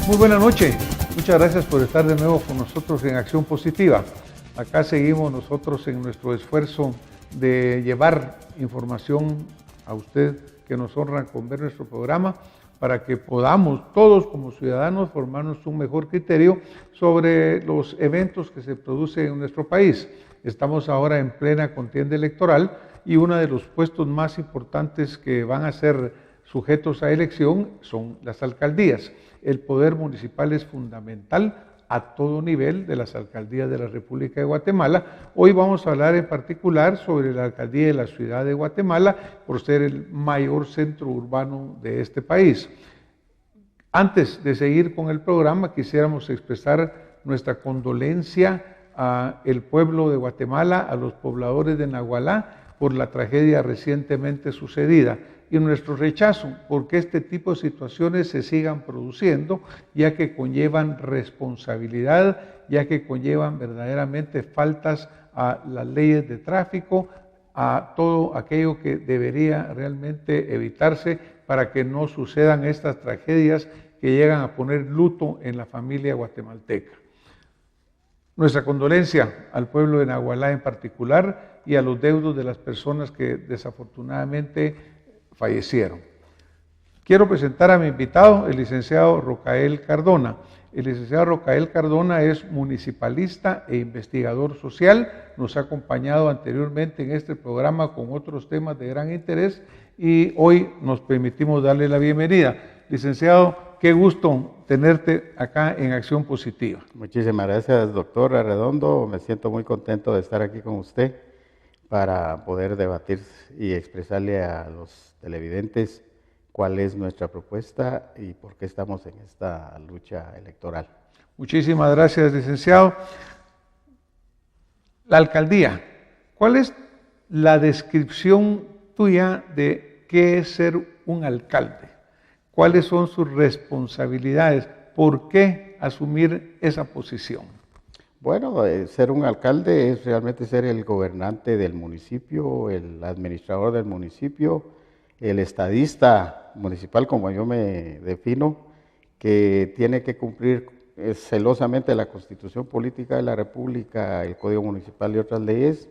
Muy buena noche, muchas gracias por estar de nuevo con nosotros en Acción Positiva. Acá seguimos nosotros en nuestro esfuerzo de llevar información a usted que nos honra con ver nuestro programa para que podamos todos como ciudadanos formarnos un mejor criterio sobre los eventos que se producen en nuestro país. Estamos ahora en plena contienda electoral y uno de los puestos más importantes que van a ser sujetos a elección son las alcaldías. El poder municipal es fundamental a todo nivel de las alcaldías de la República de Guatemala. Hoy vamos a hablar en particular sobre la alcaldía de la ciudad de Guatemala, por ser el mayor centro urbano de este país. Antes de seguir con el programa, quisiéramos expresar nuestra condolencia al pueblo de Guatemala, a los pobladores de Nagualá, por la tragedia recientemente sucedida, y nuestro rechazo porque este tipo de situaciones se sigan produciendo, ya que conllevan responsabilidad, ya que conllevan verdaderamente faltas a las leyes de tráfico, a todo aquello que debería realmente evitarse para que no sucedan estas tragedias que llegan a poner luto en la familia guatemalteca. Nuestra condolencia al pueblo de Nagualá en particular y a los deudos de las personas que desafortunadamente fallecieron. Quiero presentar a mi invitado, el licenciado Rocael Cardona. El licenciado Rocael Cardona es municipalista e investigador social. Nos ha acompañado anteriormente en este programa con otros temas de gran interés y hoy nos permitimos darle la bienvenida. Licenciado, qué gusto tenerte acá en Acción Positiva. Muchísimas gracias, doctor Arredondo. Me siento muy contento de estar aquí con usted para poder debatir y expresarle a los televidentes cuál es nuestra propuesta y por qué estamos en esta lucha electoral. Muchísimas gracias, licenciado. La alcaldía, ¿cuál es la descripción tuya de qué es ser un alcalde? ¿Cuáles son sus responsabilidades? ¿Por qué asumir esa posición? Bueno, ser un alcalde es realmente ser el gobernante del municipio, el administrador del municipio, el estadista municipal, como yo me defino, que tiene que cumplir celosamente la Constitución Política de la República, el Código Municipal y otras leyes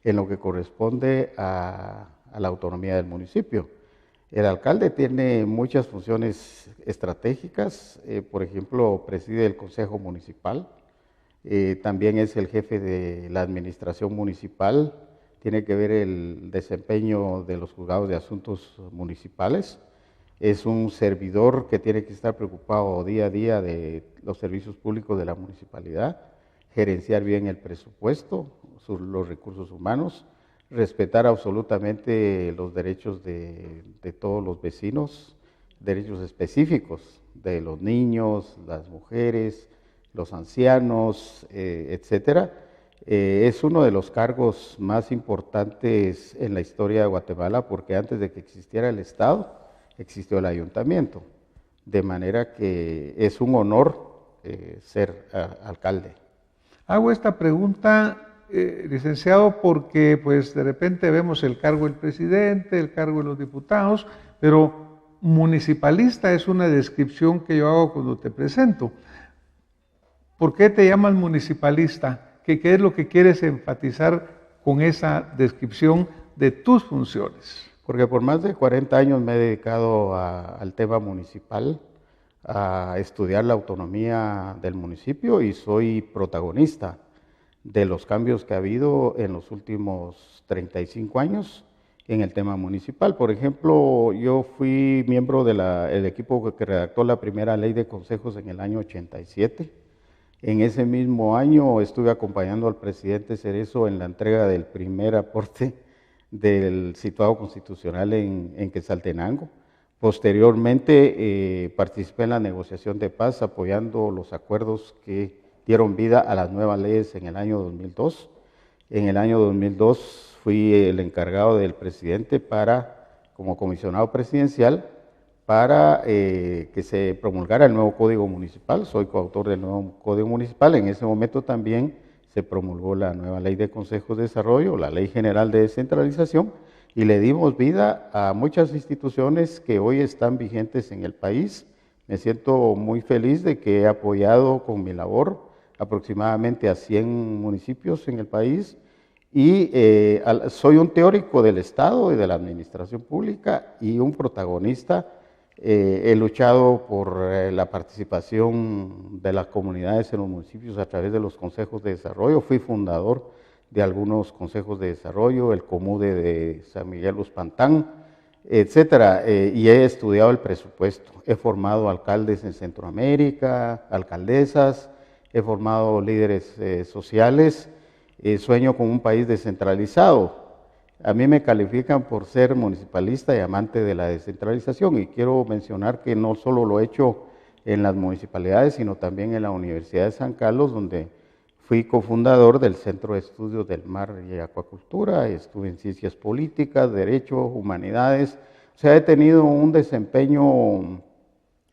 en lo que corresponde a la autonomía del municipio. El alcalde tiene muchas funciones estratégicas, por ejemplo, preside el Consejo Municipal, también es el jefe de la administración municipal, tiene que ver el desempeño de los juzgados de asuntos municipales, es un servidor que tiene que estar preocupado día a día de los servicios públicos de la municipalidad, gerenciar bien el presupuesto, los recursos humanos, respetar absolutamente los derechos de todos los vecinos, derechos específicos de los niños, las mujeres, los ancianos, etcétera. Es uno de los cargos más importantes en la historia de Guatemala porque antes de que existiera el Estado, existió el ayuntamiento. De manera que es un honor ser alcalde. Hago esta pregunta, licenciado, porque pues de repente vemos el cargo del presidente, el cargo de los diputados, pero municipalista es una descripción que yo hago cuando te presento. ¿Por qué te llamas municipalista? ¿Qué es lo que quieres enfatizar con esa descripción de tus funciones? Porque por más de 40 años me he dedicado al tema municipal, a estudiar la autonomía del municipio y soy protagonista de los cambios que ha habido en los últimos 35 años en el tema municipal. Por ejemplo, yo fui miembro del equipo que redactó la primera ley de consejos en el año 87. En ese mismo año estuve acompañando al presidente Cerezo en la entrega del primer aporte del situado constitucional en Quetzaltenango. Posteriormente participé en la negociación de paz apoyando los acuerdos que dieron vida a las nuevas leyes en el año 2002. En el año 2002 fui el encargado del presidente como comisionado presidencial, para que se promulgara el nuevo Código Municipal. Soy coautor del nuevo Código Municipal. En ese momento también se promulgó la nueva Ley de Consejos de Desarrollo, la Ley General de Descentralización, y le dimos vida a muchas instituciones que hoy están vigentes en el país Me siento muy feliz de que he apoyado con mi labor aproximadamente a 100 municipios en el país y soy un teórico del Estado y de la administración pública y un protagonista. He luchado por la participación de las comunidades en los municipios a través de los consejos de desarrollo. Fui fundador de algunos consejos de desarrollo, el COMUDE de San Miguel Uspantán, etcétera, y he estudiado el presupuesto. He formado alcaldes en Centroamérica, alcaldesas, he formado líderes sociales. Sueño con un país descentralizado. A mí me califican por ser municipalista y amante de la descentralización, y quiero mencionar que no solo lo he hecho en las municipalidades, sino también en la Universidad de San Carlos, donde fui cofundador del Centro de Estudios del Mar y Acuacultura. Estuve en Ciencias Políticas, Derecho, Humanidades. O sea, he tenido un desempeño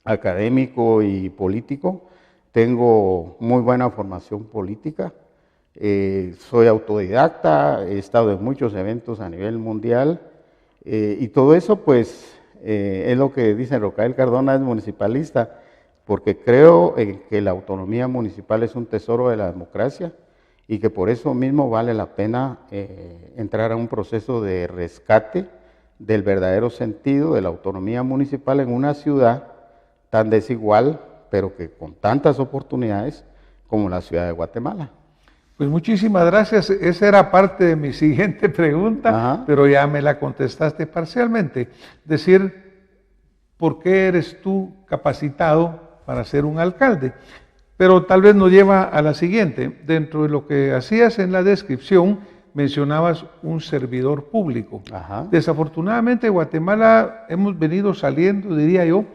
académico y político. Tengo muy buena formación política. Soy autodidacta, he estado en muchos eventos a nivel mundial y todo eso pues es lo que dice Rocael Cardona, es municipalista, porque creo que la autonomía municipal es un tesoro de la democracia y que por eso mismo vale la pena entrar a un proceso de rescate del verdadero sentido de la autonomía municipal en una ciudad tan desigual, pero que con tantas oportunidades como la ciudad de Guatemala. Pues muchísimas gracias. Esa era parte de mi siguiente pregunta, Ajá. pero ya me la contestaste parcialmente. Decir, ¿por qué eres tú capacitado para ser un alcalde? Pero tal vez nos lleva a la siguiente. Dentro de lo que hacías en la descripción, mencionabas un servidor público. Ajá. Desafortunadamente, en Guatemala hemos venido saliendo, diría yo,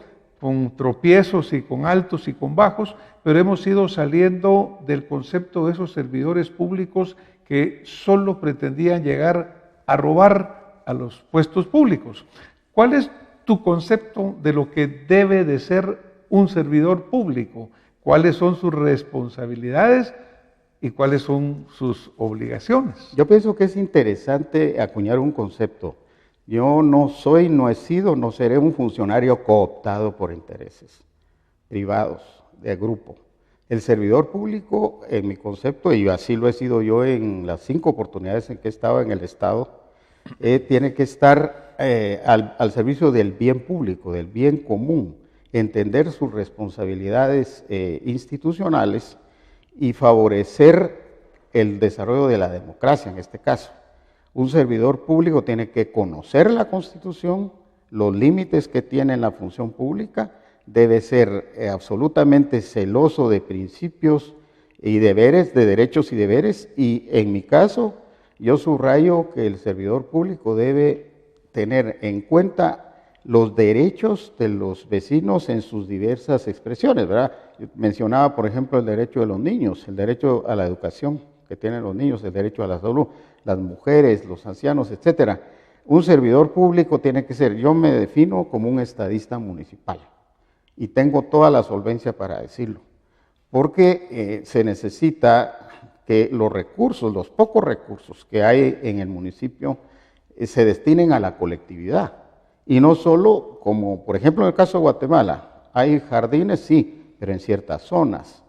con tropiezos y con altos y con bajos, pero hemos ido saliendo del concepto de esos servidores públicos que solo pretendían llegar a robar a los puestos públicos. ¿Cuál es tu concepto de lo que debe de ser un servidor público? ¿Cuáles son sus responsabilidades y cuáles son sus obligaciones? Yo pienso que es interesante acuñar un concepto. Yo no soy, no he sido, no seré un funcionario cooptado por intereses privados, de grupo. El servidor público, en mi concepto, y así lo he sido yo en las 5 oportunidades en que he estado en el Estado, tiene que estar al servicio del bien público, del bien común, entender sus responsabilidades institucionales y favorecer el desarrollo de la democracia en este caso. Un servidor público tiene que conocer la Constitución, los límites que tiene la función pública, debe ser absolutamente celoso de principios y deberes, de derechos y deberes, y en mi caso, yo subrayo que el servidor público debe tener en cuenta los derechos de los vecinos en sus diversas expresiones, ¿verdad? Yo mencionaba, por ejemplo, el derecho de los niños, el derecho a la educación que tienen los niños, el derecho a la salud, las mujeres, los ancianos, etcétera. Un servidor público tiene que ser, yo me defino como un estadista municipal y tengo toda la solvencia para decirlo, porque se necesita que los recursos, los pocos recursos que hay en el municipio se destinen a la colectividad y no solo como, por ejemplo, en el caso de Guatemala, hay jardines, sí, pero en ciertas zonas.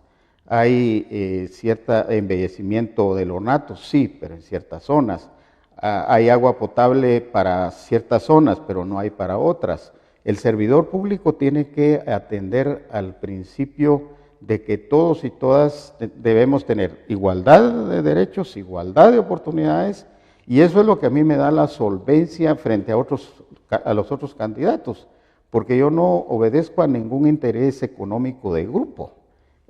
Hay cierto embellecimiento del ornato, sí, pero en ciertas zonas. Hay agua potable para ciertas zonas, pero no hay para otras. El servidor público tiene que atender al principio de que todos y todas debemos tener igualdad de derechos, igualdad de oportunidades, y eso es lo que a mí me da la solvencia frente a los otros candidatos, porque yo no obedezco a ningún interés económico de grupo.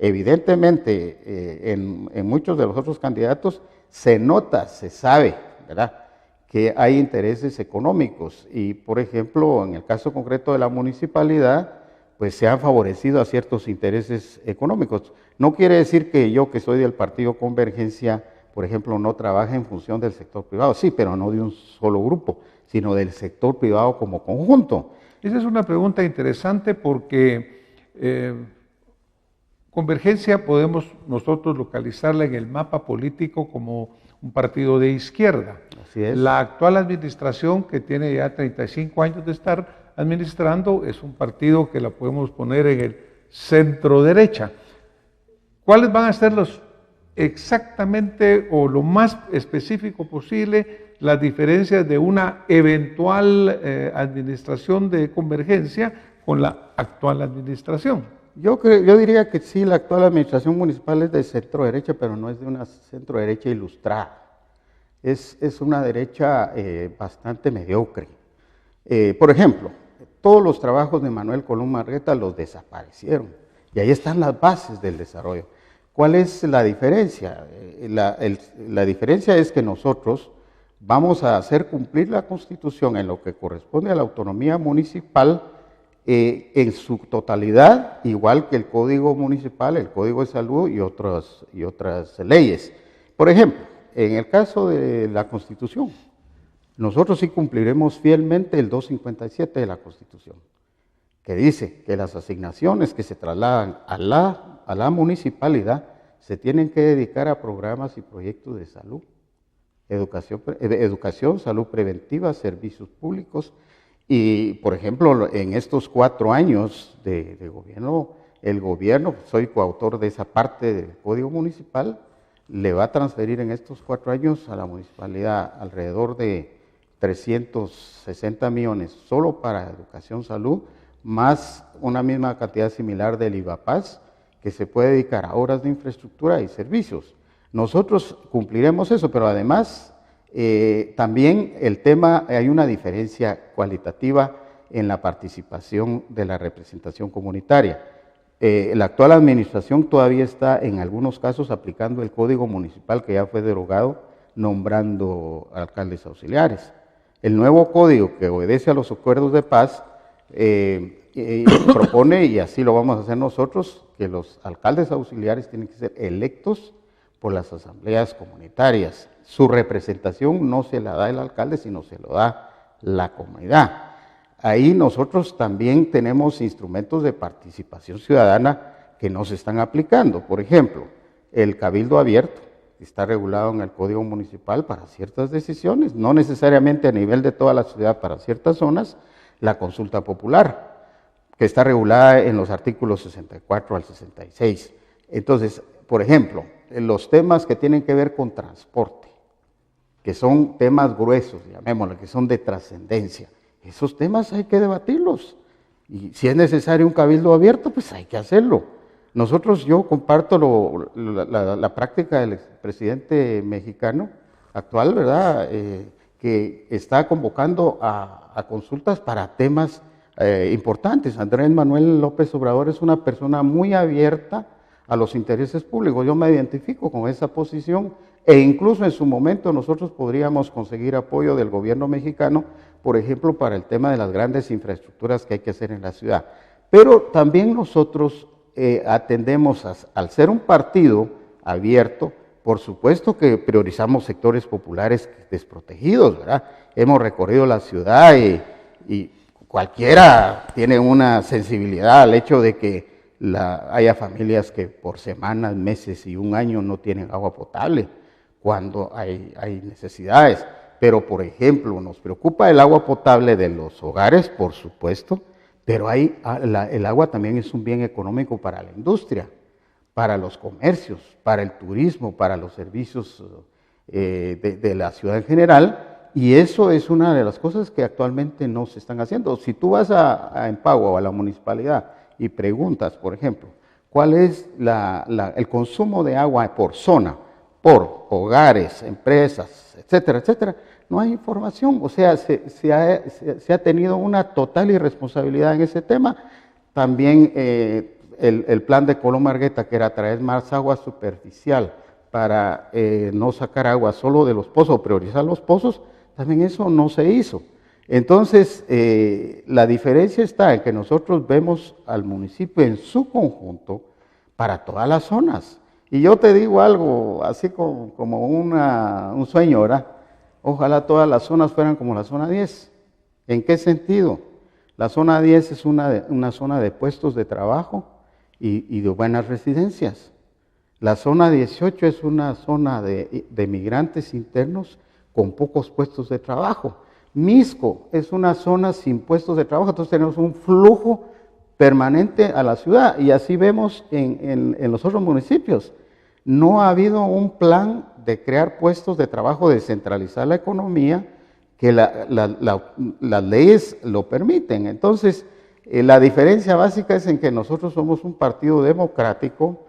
Evidentemente, en muchos de los otros candidatos se nota, se sabe, ¿verdad?, que hay intereses económicos y, por ejemplo, en el caso concreto de la municipalidad, pues se han favorecido a ciertos intereses económicos. No quiere decir que yo, que soy del partido Convergencia, por ejemplo, no trabaje en función del sector privado, sí, pero no de un solo grupo, sino del sector privado como conjunto. Esa es una pregunta interesante porque Convergencia podemos nosotros localizarla en el mapa político como un partido de izquierda. Así es. La actual administración, que tiene ya 35 años de estar, administrando es un partido que la podemos poner en el centro derecha. ¿Cuáles van a ser los exactamente o lo más específico posible las diferencias de una eventual administración de convergencia con la actual administración? Yo diría que sí, la actual administración municipal es de centro derecha, pero no es de una centro derecha ilustrada. Es una derecha bastante mediocre. Por ejemplo, todos los trabajos de Manuel Colom Argueta los desaparecieron y ahí están las bases del desarrollo. ¿Cuál es la diferencia? La diferencia es que nosotros vamos a hacer cumplir la Constitución en lo que corresponde a la autonomía municipal en su totalidad, igual que el Código Municipal, el Código de Salud y otras leyes. Por ejemplo, en el caso de la Constitución, nosotros sí cumpliremos fielmente el 257 de la Constitución, que dice que las asignaciones que se trasladan a la municipalidad se tienen que dedicar a programas y proyectos de salud, educación, salud preventiva, servicios públicos. Y, por ejemplo, en estos 4 años de gobierno, el gobierno, soy coautor de esa parte del Código Municipal, le va a transferir en estos 4 años a la municipalidad alrededor de 360 millones solo para educación, salud, más una misma cantidad similar del IVAPAS, que se puede dedicar a obras de infraestructura y servicios. Nosotros cumpliremos eso, pero además también el tema, hay una diferencia cualitativa en la participación de la representación comunitaria. La actual administración todavía está en algunos casos aplicando el Código Municipal que ya fue derogado, nombrando alcaldes auxiliares. El nuevo código que obedece a los acuerdos de paz propone, y así lo vamos a hacer nosotros, que los alcaldes auxiliares tienen que ser electos por las asambleas comunitarias. Su representación no se la da el alcalde, sino se lo da la comunidad. Ahí nosotros también tenemos instrumentos de participación ciudadana que no se están aplicando. Por ejemplo, el cabildo abierto está regulado en el Código Municipal para ciertas decisiones, no necesariamente a nivel de toda la ciudad para ciertas zonas. La consulta popular, que está regulada en los artículos 64 al 66. Entonces, por ejemplo, los temas que tienen que ver con transporte, que son temas gruesos, llamémoslo, que son de trascendencia, esos temas hay que debatirlos. Y si es necesario un cabildo abierto, pues hay que hacerlo. Yo comparto la práctica del expresidente mexicano actual, ¿verdad?, que está convocando a consultas para temas importantes. Andrés Manuel López Obrador es una persona muy abierta a los intereses públicos. Yo me identifico con esa posición e incluso en su momento nosotros podríamos conseguir apoyo del gobierno mexicano, por ejemplo, para el tema de las grandes infraestructuras que hay que hacer en la ciudad. Pero también nosotros atendemos, al ser un partido abierto, por supuesto que priorizamos sectores populares desprotegidos, ¿verdad? Hemos recorrido la ciudad y cualquiera tiene una sensibilidad al hecho de que haya familias que por semanas, meses y un año no tienen agua potable cuando hay necesidades. Pero, por ejemplo, nos preocupa el agua potable de los hogares, por supuesto, pero el agua también es un bien económico para la industria, para los comercios, para el turismo, para los servicios de la ciudad en general, y eso es una de las cosas que actualmente no se están haciendo. Si tú vas a Empagua o a la municipalidad y preguntas, por ejemplo, cuál es el consumo de agua por zona, por hogares, empresas, etcétera, etcétera, no hay información. O sea, se ha tenido una total irresponsabilidad en ese tema. También el plan de Colom Argueta, que era traer más agua superficial para no sacar agua solo de los pozos, priorizar los pozos, también eso no se hizo. Entonces, la diferencia está en que nosotros vemos al municipio en su conjunto para todas las zonas. Y yo te digo algo, así como un sueño, ¿verdad? Ojalá todas las zonas fueran como la zona 10. ¿En qué sentido? La zona 10 es una zona de puestos de trabajo y de buenas residencias. La zona 18 es una zona de migrantes internos con pocos puestos de trabajo. Misco es una zona sin puestos de trabajo, entonces tenemos un flujo permanente a la ciudad y así vemos en los otros municipios. No ha habido un plan de crear puestos de trabajo, descentralizar la economía, que las leyes lo permiten. Entonces, la diferencia básica es en que nosotros somos un partido democrático,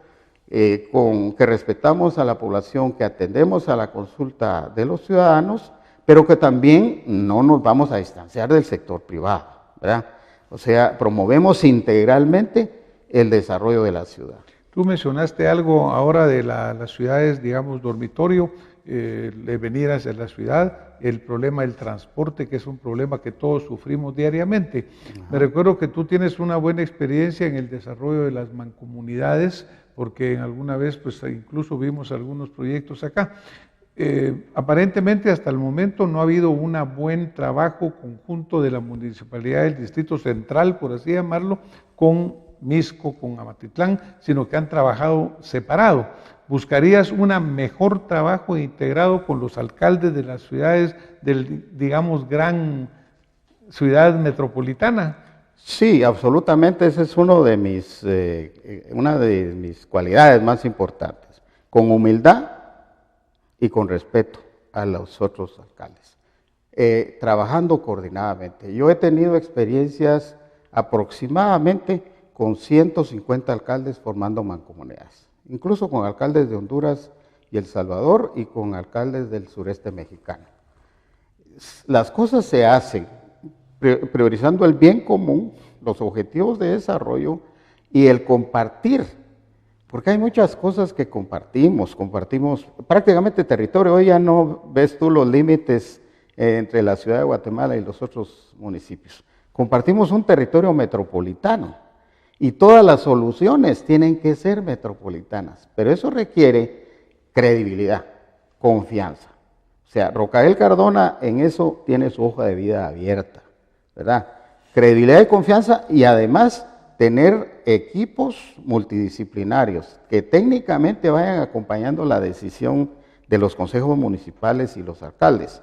que respetamos a la población, que atendemos a la consulta de los ciudadanos, pero que también no nos vamos a distanciar del sector privado, ¿verdad? O sea, promovemos integralmente el desarrollo de la ciudad. Tú mencionaste algo ahora de las ciudades, digamos, dormitorio, de venir hacia la ciudad, el problema del transporte, que es un problema que todos sufrimos diariamente. Ajá. Me recuerdo que tú tienes una buena experiencia en el desarrollo de las mancomunidades, porque alguna vez pues incluso vimos algunos proyectos acá. Aparentemente hasta el momento no ha habido un buen trabajo conjunto de la municipalidad del Distrito Central, por así llamarlo, con Misco, con Amatitlán, sino que han trabajado separado. ¿Buscarías un mejor trabajo integrado con los alcaldes de las ciudades del, digamos, gran ciudad metropolitana? Sí, absolutamente, esa es una de mis cualidades más importantes, con humildad y con respeto a los otros alcaldes, trabajando coordinadamente. Yo he tenido experiencias aproximadamente con 150 alcaldes formando mancomunidades, incluso con alcaldes de Honduras y El Salvador y con alcaldes del sureste mexicano. Las cosas se hacen priorizando el bien común, los objetivos de desarrollo y el compartir, porque hay muchas cosas que compartimos prácticamente territorio. Hoy ya no ves tú los límites entre la ciudad de Guatemala y los otros municipios. Compartimos un territorio metropolitano y todas las soluciones tienen que ser metropolitanas, pero eso requiere credibilidad, confianza. O sea, Rocael Cardona en eso tiene su hoja de vida abierta, ¿verdad? Credibilidad y confianza y además tener equipos multidisciplinarios que técnicamente vayan acompañando la decisión de los consejos municipales y los alcaldes.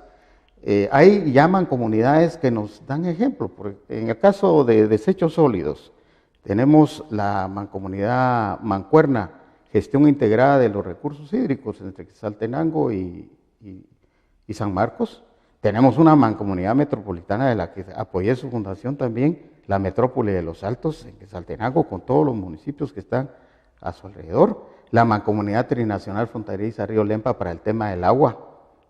Ahí llaman comunidades que nos dan ejemplo. En el caso de desechos sólidos, tenemos la mancomunidad Mancuerna, gestión integrada de los recursos hídricos entre Quetzaltenango y San Marcos. Tenemos una mancomunidad metropolitana de la que apoyé su fundación también, la Metrópoli de los Altos, en Quetzaltenango, con todos los municipios que están a su alrededor. La mancomunidad trinacional fronteriza Río Lempa para el tema del agua,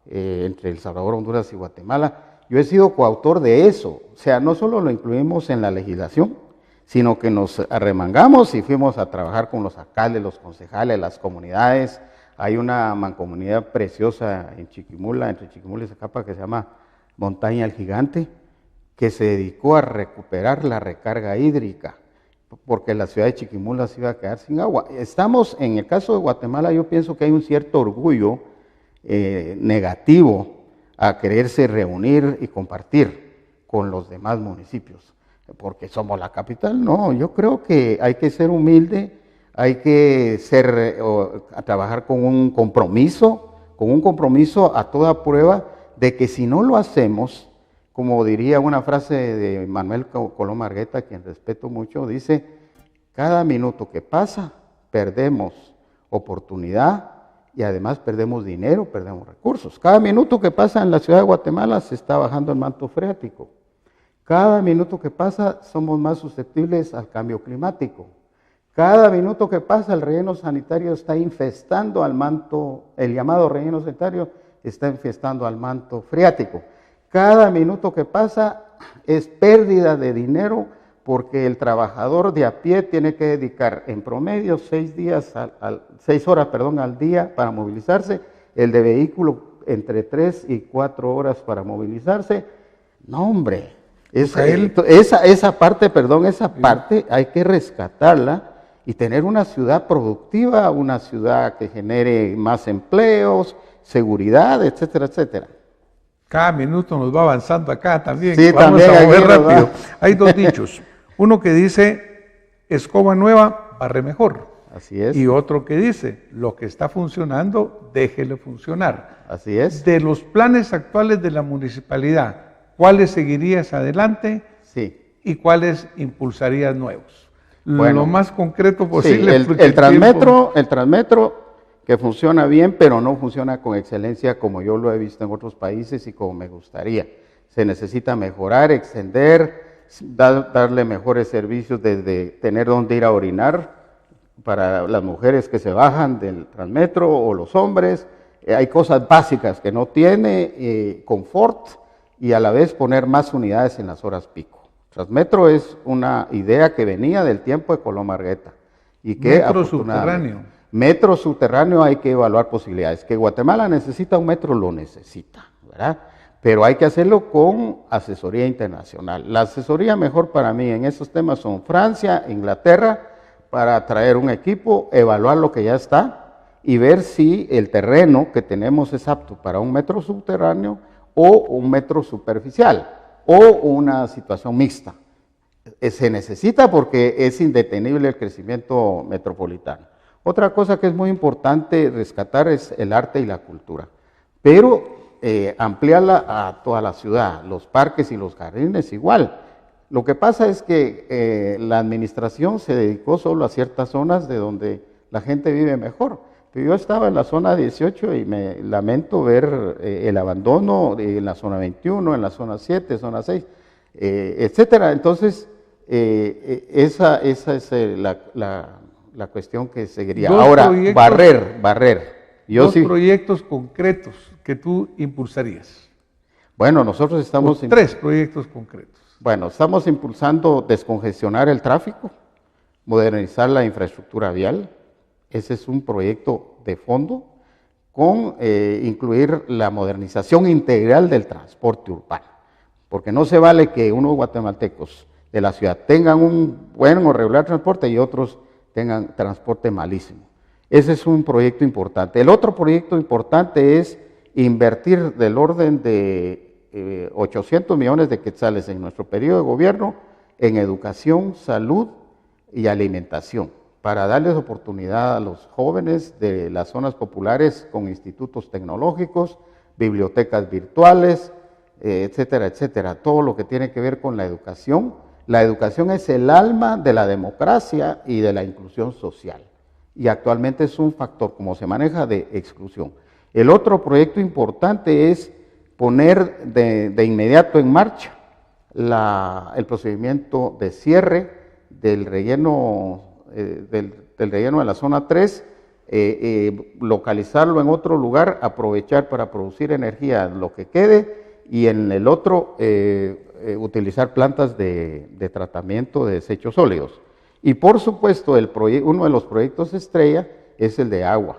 entre El Salvador, Honduras y Guatemala. Yo he sido coautor de eso, o sea, no solo lo incluimos en la legislación, sino que nos arremangamos y fuimos a trabajar con los alcaldes, los concejales, las comunidades. Hay una mancomunidad preciosa en Chiquimula, entre Chiquimula y Zacapa, que se llama Montaña el Gigante, que se dedicó a recuperar la recarga hídrica, porque la ciudad de Chiquimula se iba a quedar sin agua. Estamos, en el caso de Guatemala, yo pienso que hay un cierto orgullo negativo a quererse reunir y compartir con los demás municipios, porque somos la capital. No, yo creo que hay que ser humilde, hay que a trabajar con un compromiso a toda prueba de que si no lo hacemos, como diría una frase de Manuel Colón Margueta, a quien respeto mucho, dice, cada minuto que pasa perdemos oportunidad y además perdemos dinero, perdemos recursos. Cada minuto que pasa en la ciudad de Guatemala se está bajando el manto freático. Cada minuto que pasa somos más susceptibles al cambio climático. Cada minuto que pasa el relleno sanitario está infestando al manto, el llamado relleno sanitario está infestando al manto freático. Cada minuto que pasa es pérdida de dinero porque el trabajador de a pie tiene que dedicar en promedio 6 horas al día para movilizarse, el de vehículo entre 3 y 4 horas para movilizarse. No, hombre, esa parte hay que rescatarla y tener una ciudad productiva, una ciudad que genere más empleos, seguridad, etcétera, etcétera. Cada minuto nos va avanzando acá también. Sí, vamos también a mover rápido. Hay dos dichos. Uno que dice, escoba nueva, barre mejor. Así es. Y otro que dice, lo que está funcionando, déjelo funcionar. Así es. De los planes actuales de la municipalidad, ¿cuáles seguirías adelante Sí. y cuáles impulsarías nuevos? Bueno, lo más concreto Sí, posible. el porque Transmetro que funciona bien, pero no funciona con excelencia como yo lo he visto en otros países y como me gustaría. Se necesita mejorar, extender, darle mejores servicios desde tener donde ir a orinar para las mujeres que se bajan del Transmetro o los hombres. Hay cosas básicas que no tiene, confort y a la vez poner más unidades en las horas pico. Transmetro es una idea que venía del tiempo de Colón Margueta y que Metro subterráneo. Metro subterráneo hay que evaluar posibilidades. Que Guatemala necesita un metro, lo necesita, ¿verdad? Pero hay que hacerlo con asesoría internacional. La asesoría mejor para mí en esos temas son Francia, Inglaterra, para traer un equipo, evaluar lo que ya está y ver si el terreno que tenemos es apto para un metro subterráneo o un metro superficial o una situación mixta. Se necesita porque es indetenible el crecimiento metropolitano. Otra cosa que es muy importante rescatar es el arte y la cultura, pero ampliarla a toda la ciudad, los parques y los jardines igual. Lo que pasa es que la administración se dedicó solo a ciertas zonas de donde la gente vive mejor. Yo estaba en la zona 18 y me lamento ver el abandono en la zona 21, en la zona 7, zona 6, etcétera. Entonces, esa es la cuestión que seguiría. Ahora, barrer. Dos proyectos concretos que tú impulsarías. Bueno, nosotros estamos... tres proyectos concretos. Bueno, estamos impulsando descongestionar el tráfico, modernizar la infraestructura vial. Ese es un proyecto de fondo con incluir la modernización integral del transporte urbano. Porque no se vale que unos guatemaltecos de la ciudad tengan un buen o regular transporte y otros tengan transporte malísimo. Ese es un proyecto importante. El otro proyecto importante es invertir del orden de 800 millones de quetzales en nuestro periodo de gobierno en educación, salud y alimentación, para darles oportunidad a los jóvenes de las zonas populares con institutos tecnológicos, bibliotecas virtuales, etcétera, etcétera. Todo lo que tiene que ver con la educación. La educación es el alma de la democracia y de la inclusión social. Y actualmente es un factor, como se maneja, de exclusión. El otro proyecto importante es poner de inmediato en marcha el procedimiento de cierre del relleno, del relleno de la zona 3, localizarlo en otro lugar, aprovechar para producir energía lo que quede y en el otro utilizar plantas de tratamiento de desechos sólidos. Y por supuesto, uno de los proyectos estrella es el de agua.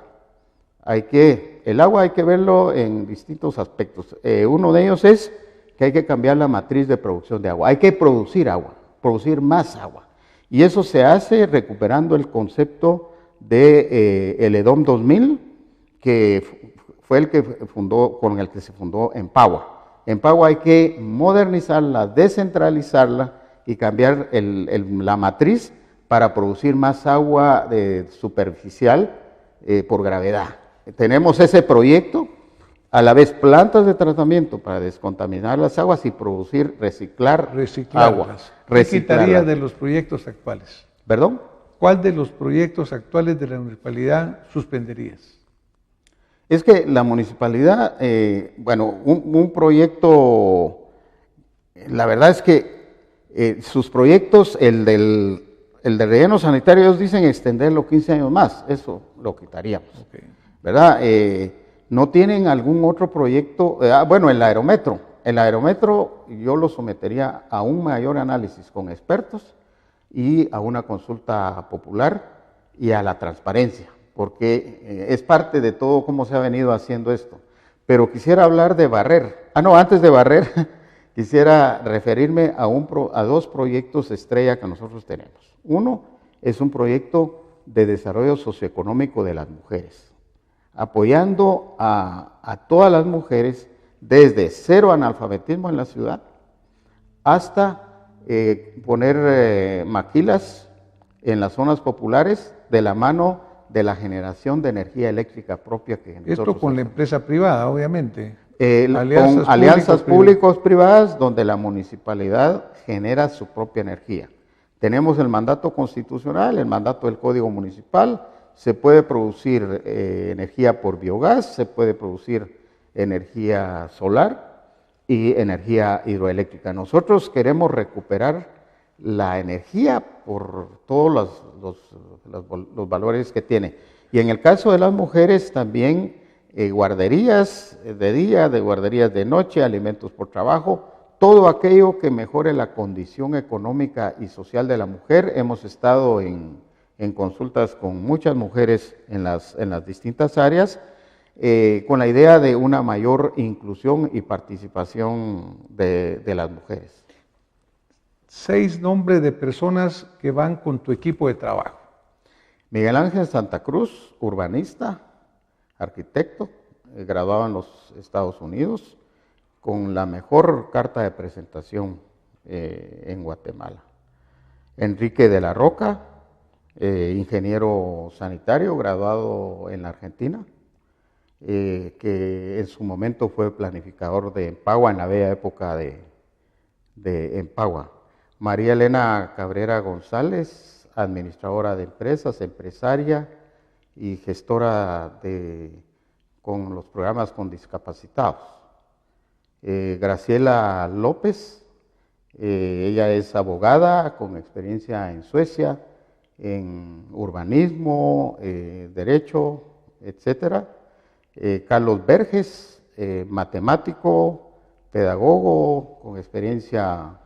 El agua hay que verlo en distintos aspectos. Uno de ellos es que hay que cambiar la matriz de producción de agua. Hay que producir agua, producir más agua. Y eso se hace recuperando el concepto de el EDOM 2000, que fue con el que se fundó Empagua. Empagua hay que modernizarla, descentralizarla y cambiar la matriz para producir más agua superficial por gravedad. Tenemos ese proyecto, a la vez plantas de tratamiento para descontaminar las aguas y reciclar agua. ¿Qué quitaría de los proyectos actuales? ¿Perdón? ¿Cuál de los proyectos actuales de la municipalidad suspenderías? Es que la municipalidad, un proyecto, la verdad es que sus proyectos, el de relleno sanitario, ellos dicen extenderlo 15 años más, eso lo quitaríamos, okay. ¿Verdad? ¿No tienen algún otro proyecto? El aerometro. El aerometro yo lo sometería a un mayor análisis con expertos y a una consulta popular y a la transparencia, porque es parte de todo cómo se ha venido haciendo esto. Pero quisiera hablar de barrer. Antes de barrer, quisiera referirme a dos proyectos estrella que nosotros tenemos. Uno es un proyecto de desarrollo socioeconómico de las mujeres, apoyando a todas las mujeres desde cero analfabetismo en la ciudad hasta poner maquilas en las zonas populares de la mano de la generación de energía eléctrica propia que nosotros Esto con la empresa privada, obviamente. Alianzas con alianzas público-privadas. públicos-privadas donde la municipalidad genera su propia energía. Tenemos el mandato constitucional, el mandato del Código Municipal, se puede producir energía por biogás, se puede producir energía solar y energía hidroeléctrica. Nosotros queremos recuperar la energía por todos los valores que tiene. Y en el caso de las mujeres también guarderías de día, de guarderías de noche, alimentos por trabajo, todo aquello que mejore la condición económica y social de la mujer. Hemos estado en consultas con muchas mujeres en las distintas áreas, con la idea de una mayor inclusión y participación de las mujeres. 6 nombres de personas que van con tu equipo de trabajo. Miguel Ángel Santa Cruz, urbanista, arquitecto, graduado en los Estados Unidos, con la mejor carta de presentación en Guatemala. Enrique de la Roca, ingeniero sanitario, graduado en la Argentina, que en su momento fue planificador de Empagua en la bella época de Empagua. María Elena Cabrera González, administradora de empresas, empresaria y gestora con los programas con discapacitados. Graciela López, ella es abogada con experiencia en Suecia, en urbanismo, derecho, etc. Carlos Verges, matemático, pedagogo con experiencia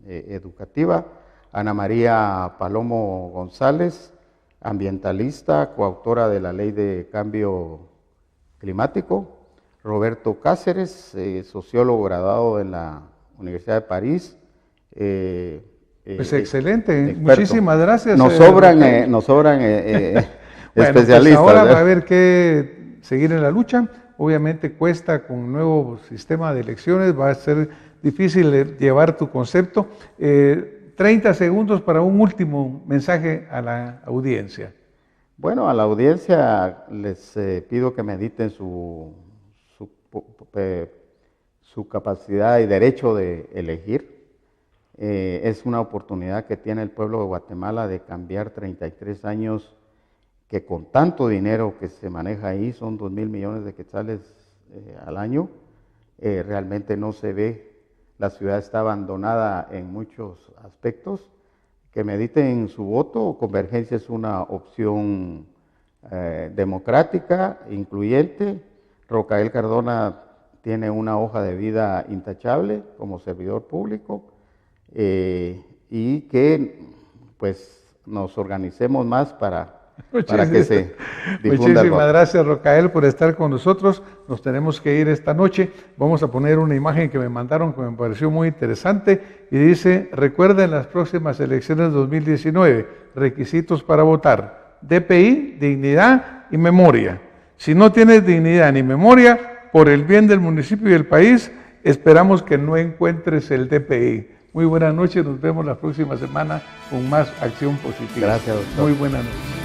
educativa. Ana María Palomo González, ambientalista, coautora de la Ley de Cambio Climático. Roberto Cáceres, sociólogo graduado en la Universidad de París. Pues excelente, experto. Muchísimas gracias. Nos sobran bueno, especialistas. Pues ahora va a haber que seguir en la lucha. Obviamente cuesta con un nuevo sistema de elecciones, va a ser difícil llevar tu concepto. 30 segundos para un último mensaje a la audiencia. Bueno, a la audiencia les pido que mediten su capacidad y derecho de elegir. Es una oportunidad que tiene el pueblo de Guatemala de cambiar 33 años que con tanto dinero que se maneja ahí, son 2,000 millones de quetzales al año, realmente no se ve. La ciudad está abandonada en muchos aspectos. Que mediten su voto. Convergencia es una opción democrática, incluyente. Rocael Cardona tiene una hoja de vida intachable como servidor público, y que pues nos organicemos más para que se difunda. Muchísimas gracias, Rocael, por estar con nosotros. Nos tenemos que ir esta noche. Vamos a poner una imagen que me mandaron que me pareció muy interesante y dice: recuerden las próximas elecciones 2019, requisitos para votar: DPI, dignidad y memoria. Si no tienes dignidad ni memoria, por el bien del municipio y del país, esperamos que no encuentres el DPI. Muy buenas noches, nos vemos la próxima semana con más Acción Positiva. Gracias, doctor. Muy buenas noches.